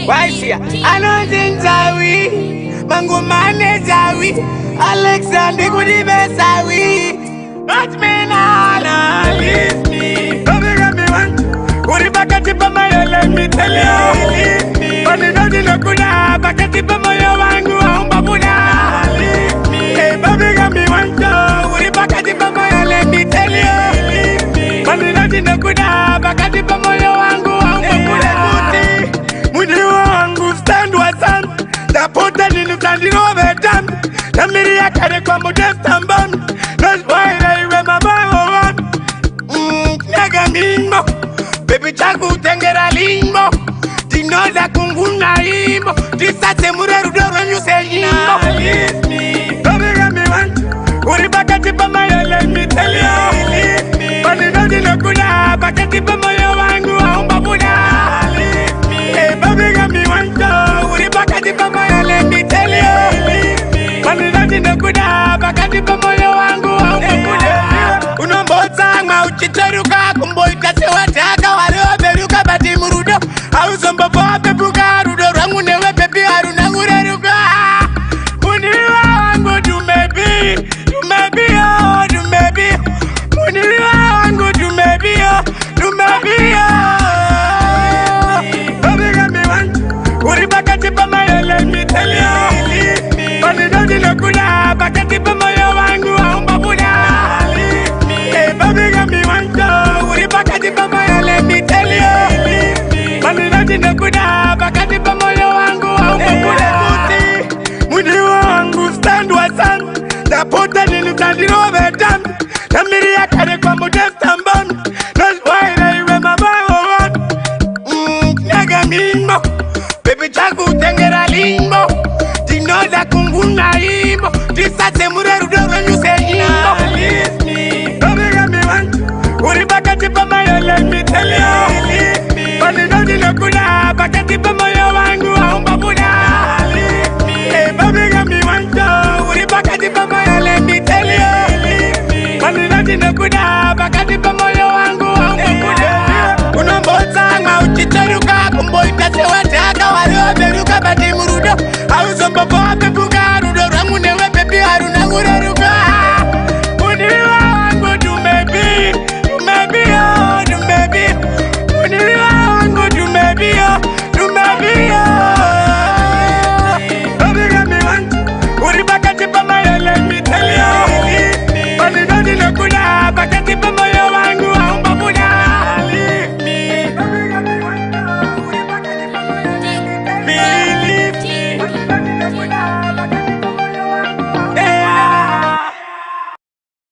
Waisia, Anonzin Zawi, Mangumane Zawi, Alexander Gudibe Zawi. Not me now, leave me. Come got me one. Uribakati Pamaya, let me tell you, leave me. But you know the Lokuna, Bakati Pamaya, Wangu, Babuda, leave me. Hey, Bobby got me one. Uribakati Pamaya, let me tell you, leave me. But you know the Lokuna, Bakati Pamaya, Wangu, Babuda. Mudi wangu stand wasan, da pota ni nutandi over dam. Da miria kare kwa modesta mbam. That's why I remember one. Naga mimo, baby changu tengera limo. Dinoda kunguna imo, disate mureru doro nyuse imo. Leave me, baby got me one. Uribaka tipa maya, let me tell you. Leave me, but you know the lokuna, baka tipa maya wangu aumba buda. Leave me, hey baby got me one. Uribaka tipa maya, let me tell you. Leave me, but you know the lokuna, baka tipa maya wangu aumba buda. Unomboza ngma uchiteruka kumboita sewataka walewa beruka bati murudo. Ausomba kwa bebuka rudo rangu newe pepi haruna ngureruka. Muniwa wangu dumebi, oh dumebi. Muniwa wangu dumebi, oh dumebi, oh. Baby got me one. Uribaka tipa maya, let me tell you. Leave me, but you know the lokuna, baka tipa maya wangu aumba buda. Leave me, hey baby got me one. Uribaka tipa maya, let me tell you. Leave me, but you know the lokuna, baka tipa maya wangu aumba buda. Mudi wangu stand wasan, da pota ni nutandi over dam. Da miria kare kwa modesta mbam. That's why I remember one. Naga mimo, baby changu tengera limo. Dinoda kunguna imo, disate mureru doro nyuse imo. Leave me, baby got me one. Uribaka tipa maya, let me tell you. Leave me, but you know the lokuna, baka tipa maya wangu aumba buda. Leave me, hey baby got me one. Uribaka tipa maya, let me tell you. Leave me, but you know the lokuna.